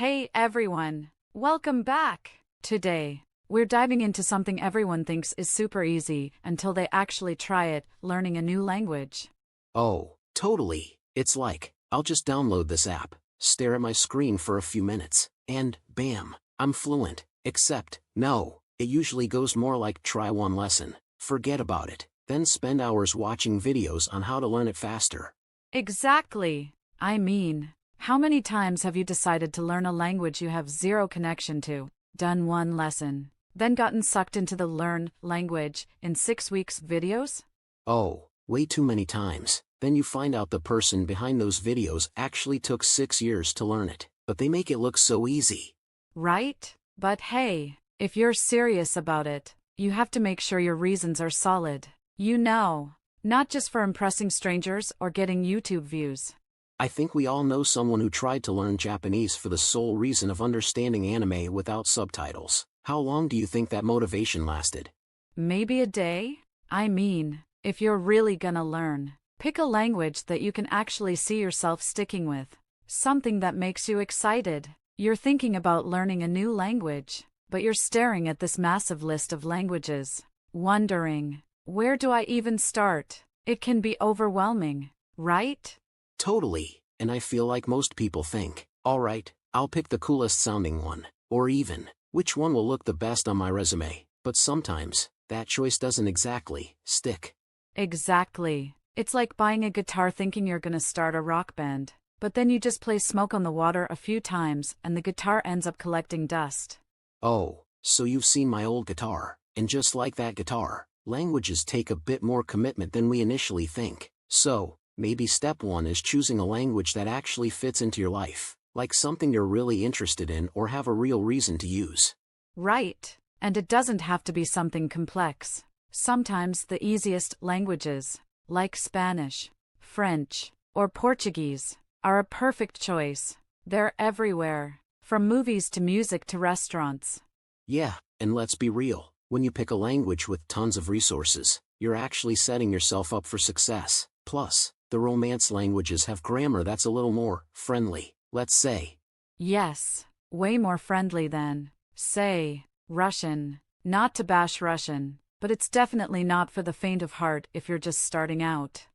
Hey everyone, welcome back. Today, we're diving into something everyone thinks is super easy until they actually try it, learning a new language. Oh, totally. It's like, I'll just download this app, stare at my screen for a few minutes, and bam, I'm fluent. Except, no, it usually goes more like try one lesson, forget about it, then spend hours watching videos on how to learn it faster. Exactly. I mean, how many times have you decided to learn a language you have zero connection to, done one lesson, then gotten sucked into the learn language in 6 weeks videos? Oh, way too many times. Then you find out the person behind those videos actually took 6 years to learn it, but they make it look so easy. Right? But hey, if you're serious about it, you have to make sure your reasons are solid. Not just for impressing strangers or getting YouTube views. I think we all know someone who tried to learn Japanese for the sole reason of understanding anime without subtitles. How long do you think that motivation lasted? Maybe a day? I mean, if you're really gonna learn, pick a language that you can actually see yourself sticking with. Something that makes you excited. You're thinking about learning a new language, but you're staring at this massive list of languages, wondering, where do I even start? It can be overwhelming, right? Totally, and I feel like most people think, alright, I'll pick the coolest sounding one, or even, which one will look the best on my resume, but sometimes, that choice doesn't exactly stick. Exactly. It's like buying a guitar thinking you're gonna start a rock band, but then you just play Smoke on the Water a few times and the guitar ends up collecting dust. Oh, so you've seen my old guitar, and just like that guitar, languages take a bit more commitment than we initially think. So, maybe step one is choosing a language that actually fits into your life, like something you're really interested in or have a real reason to use. Right. And it doesn't have to be something complex. Sometimes the easiest languages, like Spanish, French, or Portuguese, are a perfect choice. They're everywhere, from movies to music to restaurants. Yeah, and let's be real, when you pick a language with tons of resources, you're actually setting yourself up for success. Plus, the Romance languages have grammar that's a little more friendly, let's say. Yes, way more friendly than, say, Russian. Not to bash Russian, but it's definitely not for the faint of heart if you're just starting out.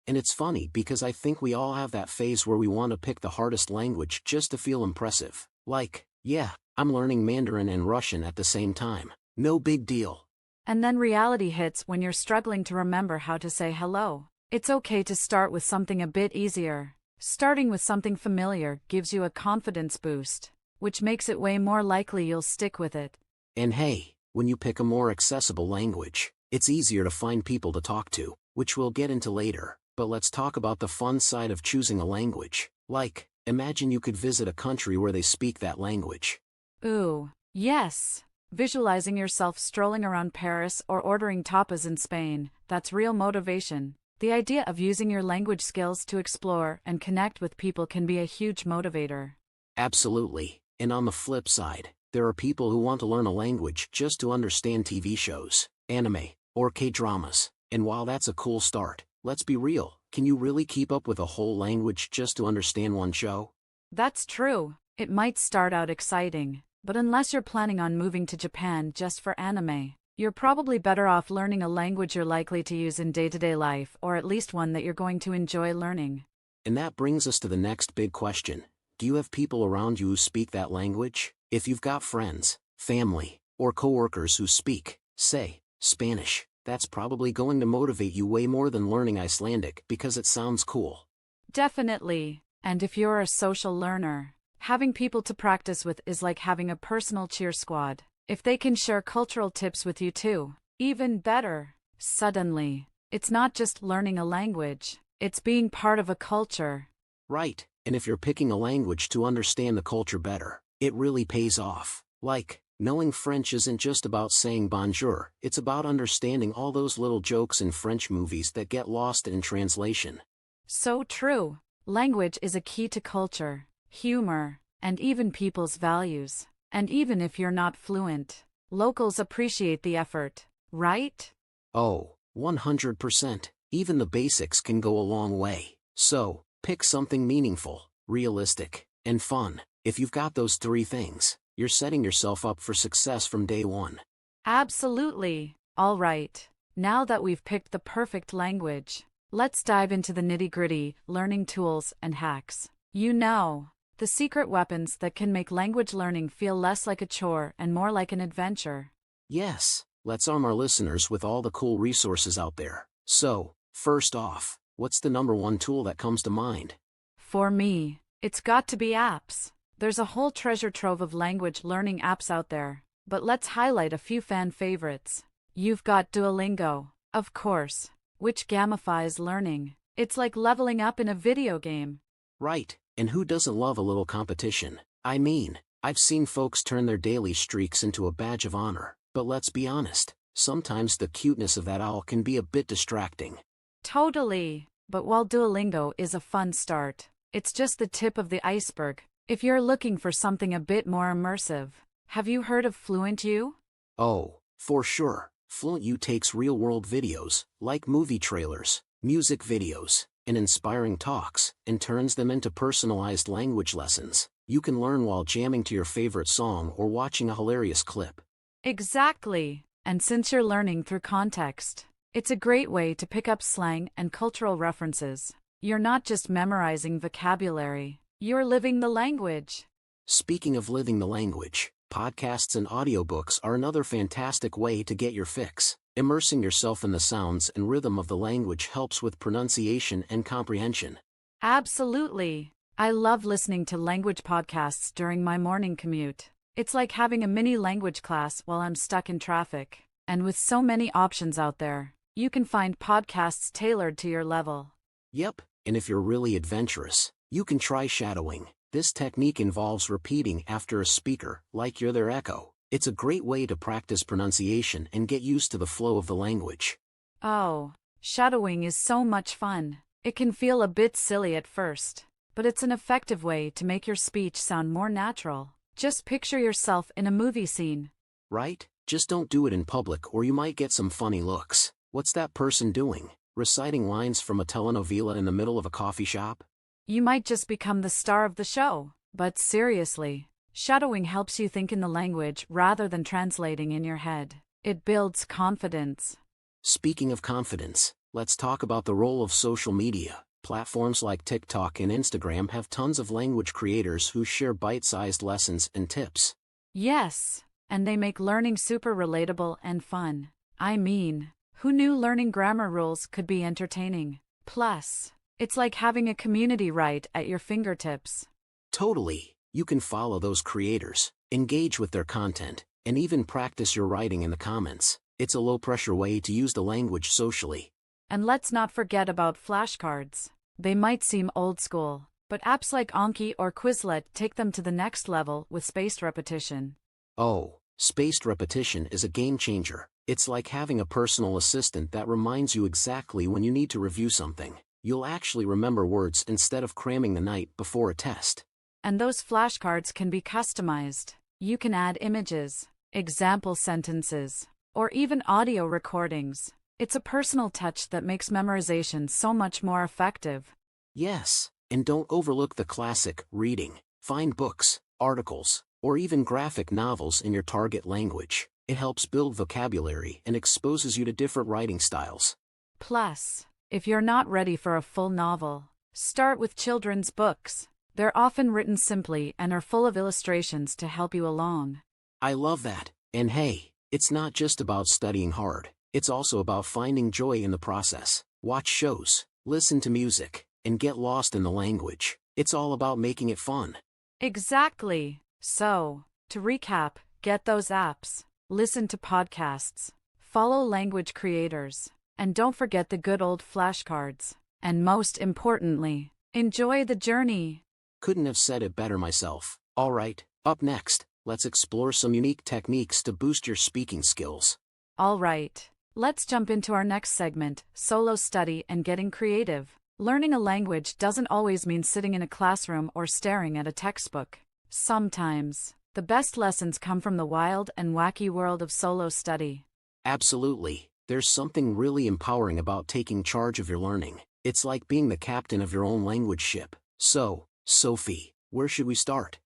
And it's funny because I think we all have that phase where we want to pick the hardest language just to feel impressive. Like, yeah, I'm learning Mandarin and Russian at the same time. No big deal. And then reality hits when you're struggling to remember how to say hello. It's okay to start with something a bit easier. Starting with something familiar gives you a confidence boost, which makes it way more likely you'll stick with it. And hey, when you pick a more accessible language, it's easier to find people to talk to, which we'll get into later. But let's talk about the fun side of choosing a language. Like, imagine you could visit a country where they speak that language. Ooh, yes. Visualizing yourself strolling around Paris or ordering tapas in Spain, that's real motivation. The idea of using your language skills to explore and connect with people can be a huge motivator. Absolutely. And on the flip side, there are people who want to learn a language just to understand TV shows, anime, or K-dramas. And while that's a cool start, let's be real, can you really keep up with a whole language just to understand one show? That's true. It might start out exciting, but unless you're planning on moving to Japan just for anime, you're probably better off learning a language you're likely to use in day-to-day life, or at least one that you're going to enjoy learning. And that brings us to the next big question. Do you have people around you who speak that language? If you've got friends, family, or coworkers who speak, say, Spanish, that's probably going to motivate you way more than learning Icelandic because it sounds cool. Definitely. And if you're a social learner, having people to practice with is like having a personal cheer squad. If they can share cultural tips with you too, even better. Suddenly, it's not just learning a language, it's being part of a culture. Right, and if you're picking a language to understand the culture better, it really pays off. Like, knowing French isn't just about saying bonjour, it's about understanding all those little jokes in French movies that get lost in translation. So true. Language is a key to culture, humor, and even people's values. And even if you're not fluent, locals appreciate the effort, right? Oh, 100%. Even the basics can go a long way. So, pick something meaningful, realistic, and fun. If you've got those three things, you're setting yourself up for success from day one. Absolutely. All right. Now that we've picked the perfect language, let's dive into the nitty-gritty, learning tools and hacks. The secret weapons that can make language learning feel less like a chore and more like an adventure. Yes, let's arm our listeners with all the cool resources out there. So, first off, what's the number one tool that comes to mind? For me, it's got to be apps. There's a whole treasure trove of language learning apps out there, but let's highlight a few fan favorites. You've got Duolingo, of course, which gamifies learning. It's like leveling up in a video game. Right, and who doesn't love a little competition? I mean, I've seen folks turn their daily streaks into a badge of honor, but let's be honest, sometimes the cuteness of that owl can be a bit distracting. Totally, but while Duolingo is a fun start, it's just the tip of the iceberg. If you're looking for something a bit more immersive, have you heard of Fluently? Oh, for sure. Fluently takes real-world videos, like movie trailers, music videos, and inspiring talks, and turns them into personalized language lessons. You can learn while jamming to your favorite song or watching a hilarious clip. Exactly. And since you're learning through context, it's a great way to pick up slang and cultural references. You're not just memorizing vocabulary, you're living the language. Speaking of living the language, podcasts and audiobooks are another fantastic way to get your fix. Immersing yourself in the sounds and rhythm of the language helps with pronunciation and comprehension. Absolutely. I love listening to language podcasts during my morning commute. It's like having a mini language class while I'm stuck in traffic. And with so many options out there, you can find podcasts tailored to your level. Yep, and if you're really adventurous, you can try shadowing. This technique involves repeating after a speaker, like you're their echo. It's a great way to practice pronunciation and get used to the flow of the language. Oh, shadowing is so much fun. It can feel a bit silly at first, but it's an effective way to make your speech sound more natural. Just picture yourself in a movie scene. Right? Just don't do it in public or you might get some funny looks. What's that person doing? Reciting lines from a telenovela in the middle of a coffee shop? You might just become the star of the show. But seriously, shadowing helps you think in the language rather than translating in your head. It builds confidence. Speaking of confidence, let's talk about the role of social media. Platforms like TikTok and Instagram have tons of language creators who share bite-sized lessons and tips. Yes, and they make learning super relatable and fun. I mean, who knew learning grammar rules could be entertaining? Plus, it's like having a community right at your fingertips. Totally. You can follow those creators, engage with their content, and even practice your writing in the comments. It's a low-pressure way to use the language socially. And let's not forget about flashcards. They might seem old school, but apps like Anki or Quizlet take them to the next level with spaced repetition. Oh, spaced repetition is a game changer. It's like having a personal assistant that reminds you exactly when you need to review something. You'll actually remember words instead of cramming the night before a test. And those flashcards can be customized. You can add images, example sentences, or even audio recordings. It's a personal touch that makes memorization so much more effective. Yes, and don't overlook the classic reading. Find books, articles, or even graphic novels in your target language. It helps build vocabulary and exposes you to different writing styles. Plus, if you're not ready for a full novel, start with children's books. They're often written simply and are full of illustrations to help you along. I love that. And hey, it's not just about studying hard. It's also about finding joy in the process. Watch shows, listen to music, and get lost in the language. It's all about making it fun. Exactly. So, to recap, get those apps, listen to podcasts, follow language creators, and don't forget the good old flashcards. And most importantly, enjoy the journey. Couldn't have said it better myself. All right, up next, let's explore some unique techniques to boost your speaking skills. All right. Let's jump into our next segment, solo study and getting creative. Learning a language doesn't always mean sitting in a classroom or staring at a textbook. Sometimes, the best lessons come from the wild and wacky world of solo study. Absolutely. There's something really empowering about taking charge of your learning. It's like being the captain of your own language ship. So, Sophie, where should we start?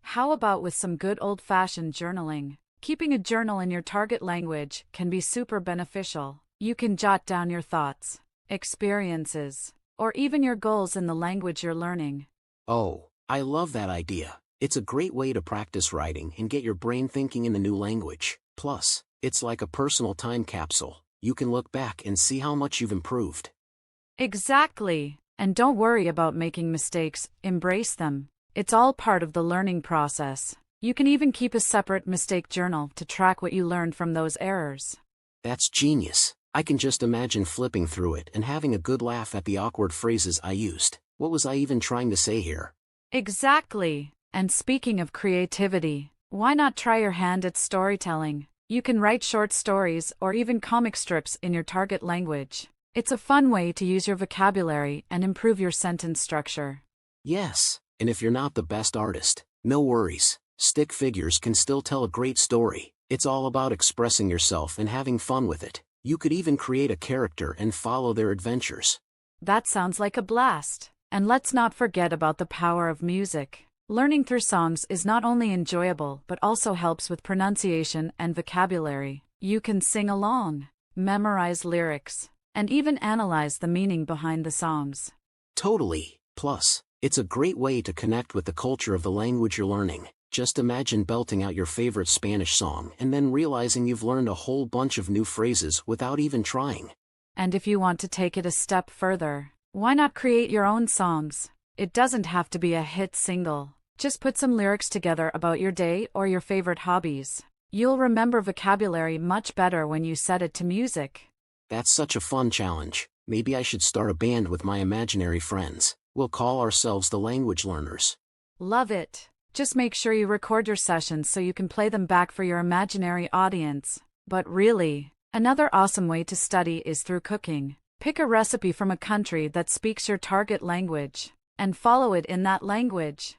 How about with some good old-fashioned journaling? Keeping a journal in your target language can be super beneficial. You can jot down your thoughts, experiences, or even your goals in the language you're learning. Oh, I love that idea. It's a great way to practice writing and get your brain thinking in the new language. Plus, it's like a personal time capsule. You can look back and see how much you've improved. Exactly. And don't worry about making mistakes, embrace them. It's all part of the learning process. You can even keep a separate mistake journal to track what you learned from those errors. That's genius. I can just imagine flipping through it and having a good laugh at the awkward phrases I used. What was I even trying to say here? Exactly. And speaking of creativity, why not try your hand at storytelling? You can write short stories or even comic strips in your target language. It's a fun way to use your vocabulary and improve your sentence structure. Yes, and if you're not the best artist, no worries. Stick figures can still tell a great story. It's all about expressing yourself and having fun with it. You could even create a character and follow their adventures. That sounds like a blast. And let's not forget about the power of music. Learning through songs is not only enjoyable but also helps with pronunciation and vocabulary. You can sing along, memorize lyrics, and even analyze the meaning behind the songs. Totally. Plus, it's a great way to connect with the culture of the language you're learning. Just imagine belting out your favorite Spanish song and then realizing you've learned a whole bunch of new phrases without even trying. And if you want to take it a step further, why not create your own songs? It doesn't have to be a hit single. Just put some lyrics together about your day or your favorite hobbies. You'll remember vocabulary much better when you set it to music. That's such a fun challenge. Maybe I should start a band with my imaginary friends. We'll call ourselves the Language Learners. Love it. Just make sure you record your sessions so you can play them back for your imaginary audience. But really, another awesome way to study is through cooking. Pick a recipe from a country that speaks your target language, and follow it in that language.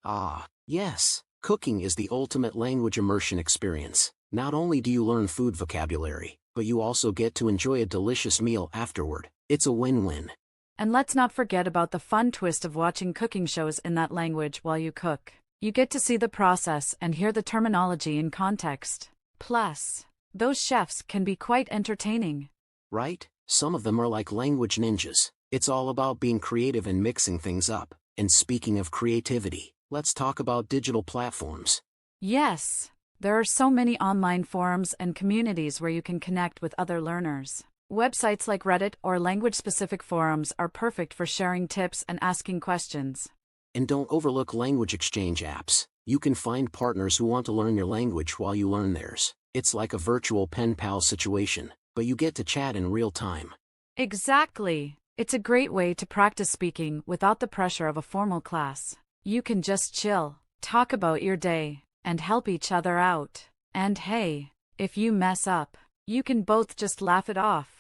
Ah, yes. Cooking is the ultimate language immersion experience. Not only do you learn food vocabulary, but you also get to enjoy a delicious meal afterward. It's a win-win. And let's not forget about the fun twist of watching cooking shows in that language while you cook. You get to see the process and hear the terminology in context. Plus, those chefs can be quite entertaining. Right? Some of them are like language ninjas. It's all about being creative and mixing things up. And speaking of creativity, let's talk about digital platforms. Yes, there are so many online forums and communities where you can connect with other learners. Websites like Reddit or language-specific forums are perfect for sharing tips and asking questions. And don't overlook language exchange apps. You can find partners who want to learn your language while you learn theirs. It's like a virtual pen pal situation, but you get to chat in real time. Exactly. It's a great way to practice speaking without the pressure of a formal class. You can just chill, talk about your day, and help each other out. And hey, if you mess up, you can both just laugh it off.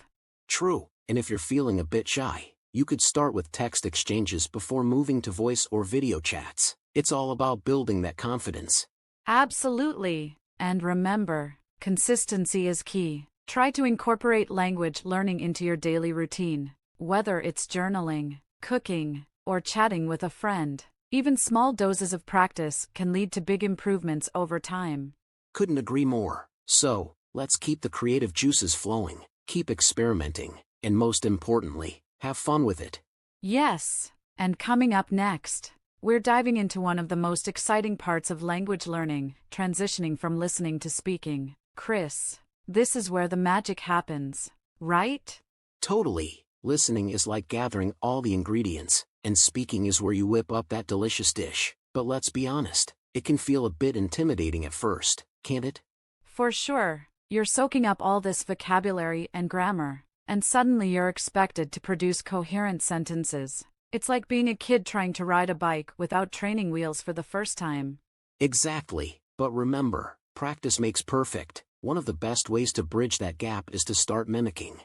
True, and if you're feeling a bit shy, you could start with text exchanges before moving to voice or video chats. It's all about building that confidence. Absolutely. And remember, consistency is key. Try to incorporate language learning into your daily routine. Whether it's journaling, cooking, or chatting with a friend, even small doses of practice can lead to big improvements over time. Couldn't agree more. So, let's keep the creative juices flowing, keep experimenting, and most importantly, have fun with it. Yes, and coming up next, we're diving into one of the most exciting parts of language learning, transitioning from listening to speaking. Chris, this is where the magic happens, right? Totally. Listening is like gathering all the ingredients, and speaking is where you whip up that delicious dish. But let's be honest, it can feel a bit intimidating at first, can't it? For sure. You're soaking up all this vocabulary and grammar, and suddenly you're expected to produce coherent sentences. It's like being a kid trying to ride a bike without training wheels for the first time. Exactly. But remember, practice makes perfect. One of the best ways to bridge that gap is to start mimicking.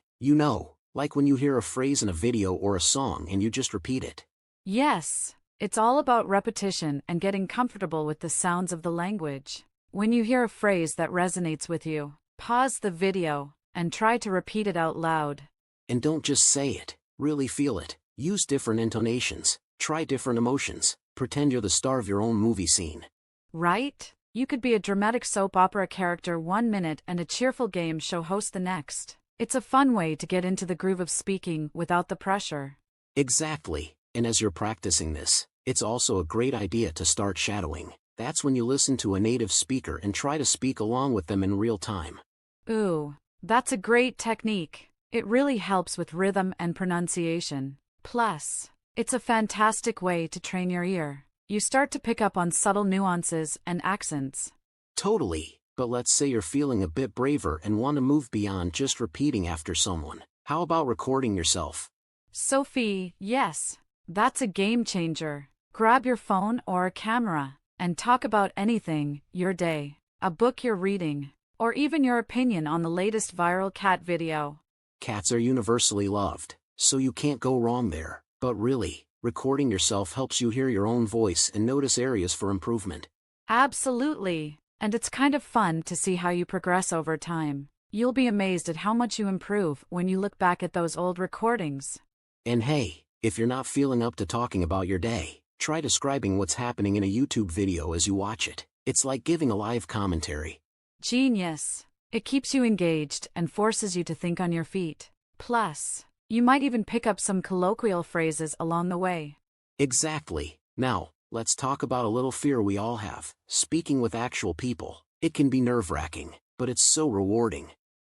Like when you hear a phrase in a video or a song and you just repeat it. Yes, it's all about repetition and getting comfortable with the sounds of the language. When you hear a phrase that resonates with you, pause the video and try to repeat it out loud. And don't just say it, really feel it. Use different intonations, try different emotions, pretend you're the star of your own movie scene. Right? You could be a dramatic soap opera character 1 minute and a cheerful game show host the next. It's a fun way to get into the groove of speaking without the pressure. Exactly, and as you're practicing this, it's also a great idea to start shadowing. That's when you listen to a native speaker and try to speak along with them in real time. Ooh, that's a great technique. It really helps with rhythm and pronunciation. Plus, it's a fantastic way to train your ear. You start to pick up on subtle nuances and accents. Totally, but let's say you're feeling a bit braver and want to move beyond just repeating after someone. How about recording yourself? Sophie, yes, that's a game changer. Grab your phone or a camera and talk about anything, your day, a book you're reading, or even your opinion on the latest viral cat video. Cats are universally loved, so you can't go wrong there. But really, recording yourself helps you hear your own voice and notice areas for improvement. Absolutely, and it's kind of fun to see how you progress over time. You'll be amazed at how much you improve when you look back at those old recordings. And hey, if you're not feeling up to talking about your day, try describing what's happening in a YouTube video as you watch it. It's like giving a live commentary. Genius. It keeps you engaged and forces you to think on your feet. Plus, you might even pick up some colloquial phrases along the way. Exactly. Now, let's talk about a little fear we all have. Speaking with actual people. It can be nerve-wracking, but it's so rewarding.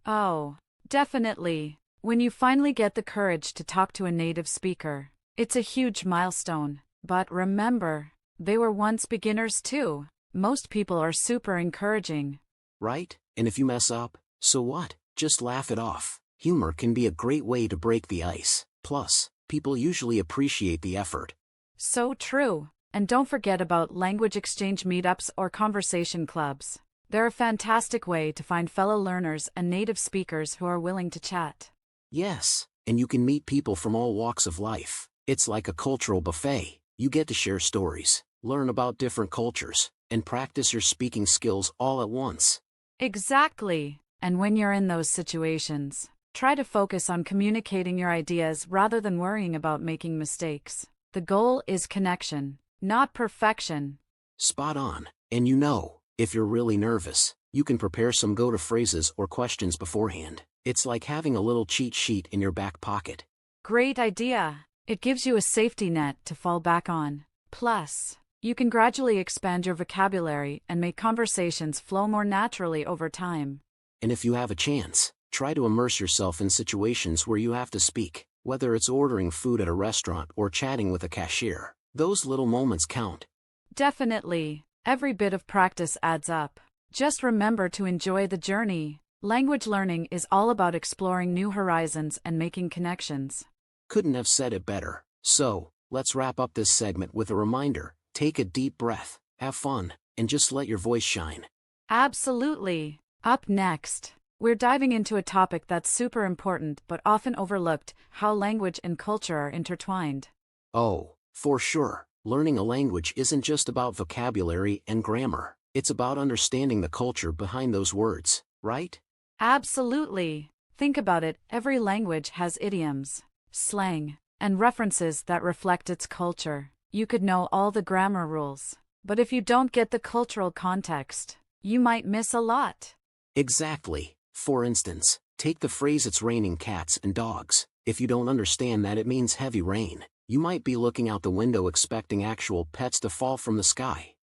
Oh, definitely. When you finally get the courage to talk to a native speaker, it's a huge milestone. But remember, they were once beginners too. Most people are super encouraging. Right? And if you mess up, so what? Just laugh it off. Humor can be a great way to break the ice. Plus, people usually appreciate the effort. So true. And don't forget about language exchange meetups or conversation clubs. They're a fantastic way to find fellow learners and native speakers who are willing to chat. Yes, and you can meet people from all walks of life. It's like a cultural buffet. You get to share stories, learn about different cultures, and practice your speaking skills all at once. Exactly. And when you're in those situations, try to focus on communicating your ideas rather than worrying about making mistakes. The goal is connection, not perfection. Spot on. And you know, if you're really nervous, you can prepare some go-to phrases or questions beforehand. It's like having a little cheat sheet in your back pocket. Great idea. It gives you a safety net to fall back on. Plus, you can gradually expand your vocabulary and make conversations flow more naturally over time. And if you have a chance, try to immerse yourself in situations where you have to speak, whether it's ordering food at a restaurant or chatting with a cashier. Those little moments count. Definitely. Every bit of practice adds up. Just remember to enjoy the journey. Language learning is all about exploring new horizons and making connections. Couldn't have said it better. So, let's wrap up this segment with a reminder. Take a deep breath, have fun, and just let your voice shine. Absolutely. Up next, we're diving into a topic that's super important but often overlooked: how language and culture are intertwined. Oh, for sure. Learning a language isn't just about vocabulary and grammar. It's about understanding the culture behind those words, right? Absolutely. Think about it, every language has idioms, slang, and references that reflect its culture. You could know all the grammar rules, but if you don't get the cultural context, you might miss a lot. Exactly. For instance, take the phrase "it's raining cats and dogs." If you don't understand that it means heavy rain, you might be looking out the window expecting actual pets to fall from the sky.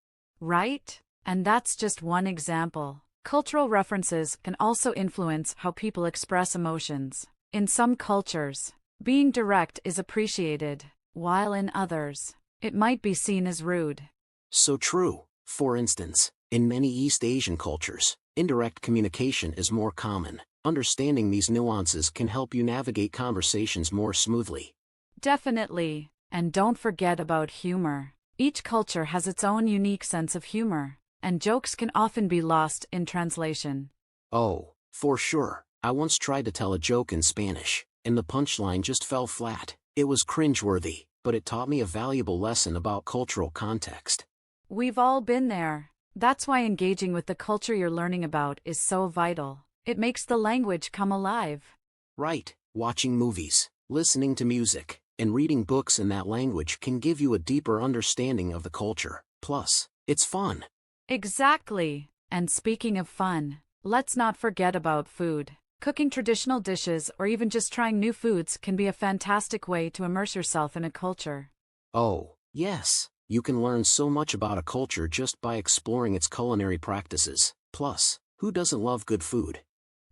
Right? And that's just one example. Cultural references can also influence how people express emotions. In some cultures, being direct is appreciated, while in others, it might be seen as rude. So true. For instance, in many East Asian cultures, indirect communication is more common. Understanding these nuances can help you navigate conversations more smoothly. Definitely. And don't forget about humor. Each culture has its own unique sense of humor, and jokes can often be lost in translation. Oh, for sure. I once tried to tell a joke in Spanish, and the punchline just fell flat. It was cringeworthy, but it taught me a valuable lesson about cultural context. We've all been there. That's why engaging with the culture you're learning about is so vital. It makes the language come alive. Right. Watching movies, listening to music, and reading books in that language can give you a deeper understanding of the culture. Plus, it's fun. Exactly. And speaking of fun, let's not forget about food. Cooking traditional dishes or even just trying new foods can be a fantastic way to immerse yourself in a culture. Oh, yes, you can learn so much about a culture just by exploring its culinary practices. Plus, who doesn't love good food?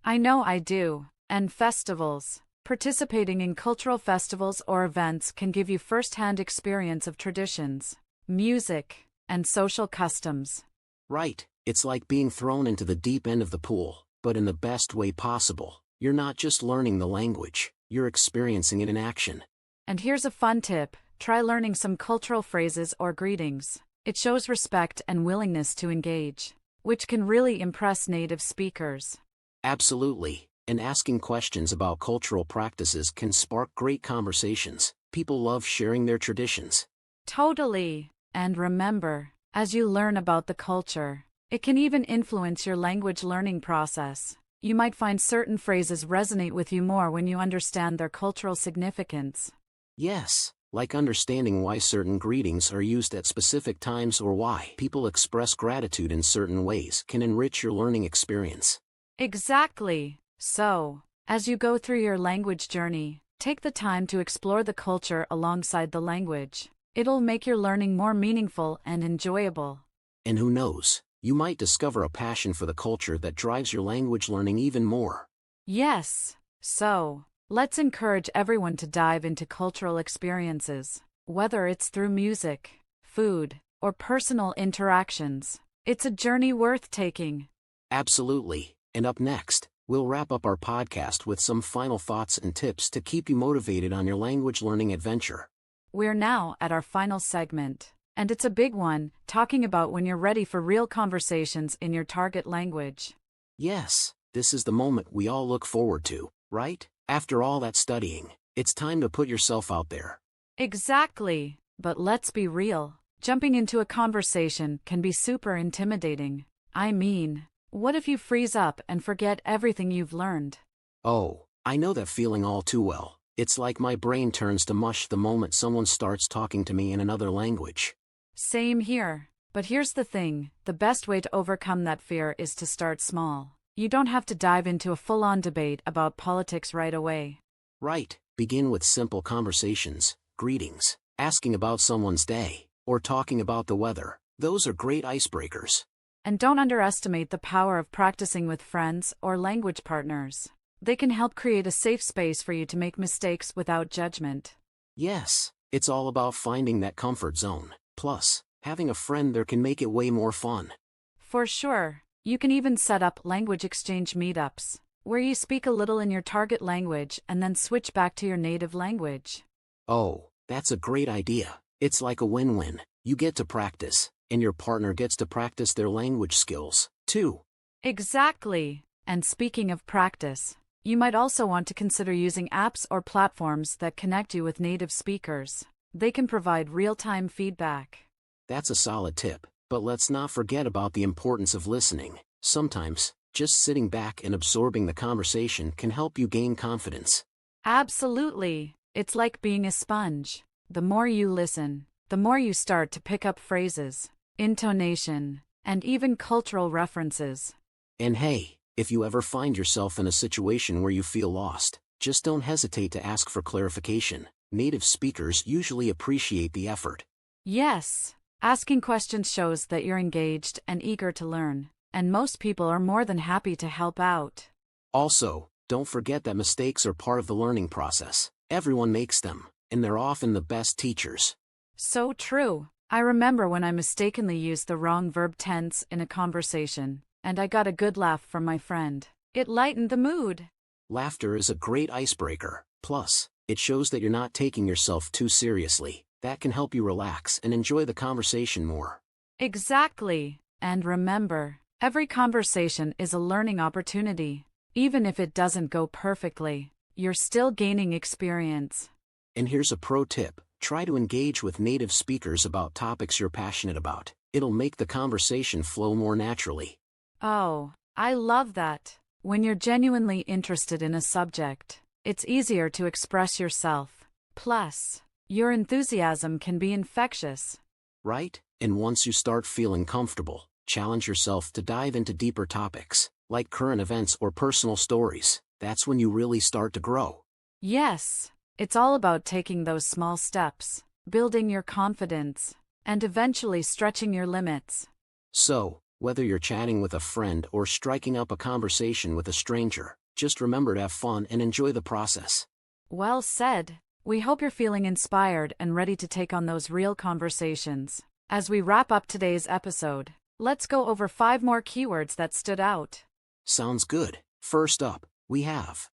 I know I do. And festivals. Participating in cultural festivals or events can give you first-hand experience of traditions, music, and social customs. Right, it's like being thrown into the deep end of the pool, but in the best way possible. You're not just learning the language, you're experiencing it in action. And here's a fun tip: try learning some cultural phrases or greetings. It shows respect and willingness to engage, which can really impress native speakers. Absolutely, and asking questions about cultural practices can spark great conversations. People love sharing their traditions. Totally. And remember, as you learn about the culture, it can even influence your language learning process. You might find certain phrases resonate with you more when you understand their cultural significance. Yes, like understanding why certain greetings are used at specific times or why people express gratitude in certain ways can enrich your learning experience. Exactly. So, as you go through your language journey, take the time to explore the culture alongside the language. It'll make your learning more meaningful and enjoyable. And who knows, you might discover a passion for the culture that drives your language learning even more. Yes. So, let's encourage everyone to dive into cultural experiences, whether it's through music, food, or personal interactions. It's a journey worth taking. Absolutely, and up next, we'll wrap up our podcast with some final thoughts and tips to keep you motivated on your language learning adventure. We're now at our final segment, and it's a big one, talking about when you're ready for real conversations in your target language. Yes, this is the moment we all look forward to, right? After all that studying, it's time to put yourself out there. Exactly. But let's be real. Jumping into a conversation can be super intimidating. I mean, what if you freeze up and forget everything you've learned? Oh, I know that feeling all too well. It's like my brain turns to mush the moment someone starts talking to me in another language. Same here. But here's the thing: the best way to overcome that fear is to start small. You don't have to dive into a full-on debate about politics right away. Right, begin with simple conversations, greetings, asking about someone's day, or talking about the weather. Those are great icebreakers. And don't underestimate the power of practicing with friends or language partners. They can help create a safe space for you to make mistakes without judgment. Yes, it's all about finding that comfort zone. Plus, having a friend there can make it way more fun. For sure. You can even set up language exchange meetups, where you speak a little in your target language and then switch back to your native language. Oh, that's a great idea. It's like a win-win. You get to practice, and your partner gets to practice their language skills, too. Exactly. And speaking of practice, you might also want to consider using apps or platforms that connect you with native speakers. They can provide real-time feedback. That's a solid tip, but let's not forget about the importance of listening. Sometimes, just sitting back and absorbing the conversation can help you gain confidence. Absolutely. It's like being a sponge. The more you listen, the more you start to pick up phrases, intonation, and even cultural references. And hey, if you ever find yourself in a situation where you feel lost, just don't hesitate to ask for clarification. Native speakers usually appreciate the effort. Yes, asking questions shows that you're engaged and eager to learn, and most people are more than happy to help out. Also, don't forget that mistakes are part of the learning process. Everyone makes them, and they're often the best teachers. So true. I remember when I mistakenly used the wrong verb tense in a conversation, and I got a good laugh from my friend. It lightened the mood. Laughter is a great icebreaker. Plus, it shows that you're not taking yourself too seriously. That can help you relax and enjoy the conversation more. Exactly. And remember, every conversation is a learning opportunity. Even if it doesn't go perfectly, you're still gaining experience. And here's a pro tip: try to engage with native speakers about topics you're passionate about. It'll make the conversation flow more naturally. Oh, I love that. When you're genuinely interested in a subject, it's easier to express yourself. Plus, your enthusiasm can be infectious. Right? And once you start feeling comfortable, Challenge yourself to dive into deeper topics, like current events or personal stories. That's when you really start to grow. Yes, it's all about taking those small steps, building your confidence, and eventually stretching your limits. So, whether you're chatting with a friend or striking up a conversation with a stranger, just remember to have fun and enjoy the process. Well said. We hope you're feeling inspired and ready to take on those real conversations. As we wrap up today's episode, let's go over 5 more keywords that stood out. Sounds good. First up, we have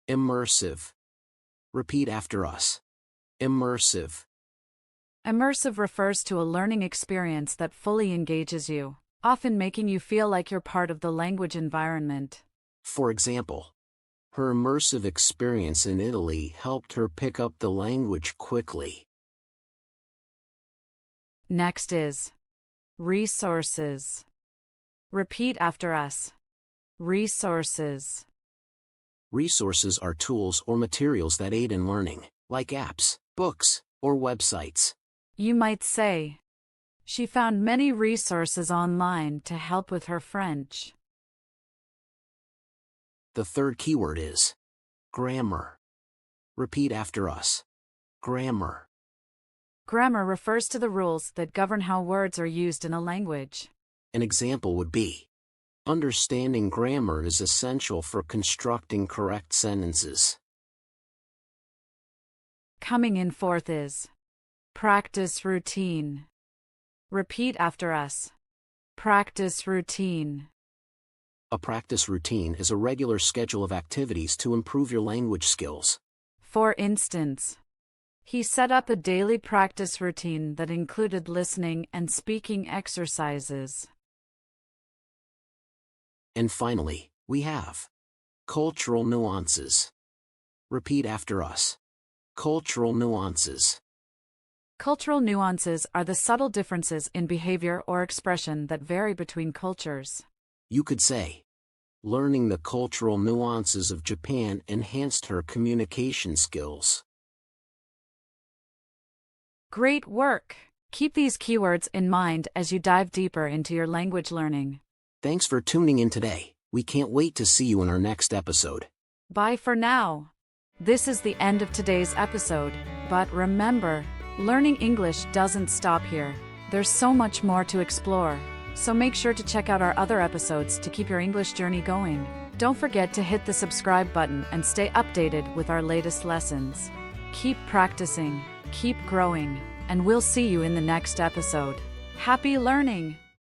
immersive. Repeat after us. Immersive. Immersive refers to a learning experience that fully engages you, often making you feel like you're part of the language environment. For example, her immersive experience in Italy helped her pick up the language quickly. Next is resources. Repeat after us. Resources. Resources are tools or materials that aid in learning, like apps, books, or websites. You might say, she found many resources online to help with her French. The third keyword is grammar. Repeat after us. Grammar. Grammar refers to the rules that govern how words are used in a language. An example would be, understanding grammar is essential for constructing correct sentences. Coming in fourth is practice routine. Repeat after us. Practice routine. A practice routine is a regular schedule of activities to improve your language skills. For instance, he set up a daily practice routine that included listening and speaking exercises. And finally, we have cultural nuances. Repeat after us. Cultural nuances. Cultural nuances are the subtle differences in behavior or expression that vary between cultures. You could say, learning the cultural nuances of Japan enhanced her communication skills. Great work! Keep these keywords in mind as you dive deeper into your language learning. Thanks for tuning in today. We can't wait to see you in our next episode. Bye for now. This is the end of today's episode, but remember, learning English doesn't stop here. There's so much more to explore, so make sure to check out our other episodes to keep your English journey going. Don't forget to hit the subscribe button and stay updated with our latest lessons. Keep practicing, keep growing, and we'll see you in the next episode. Happy learning!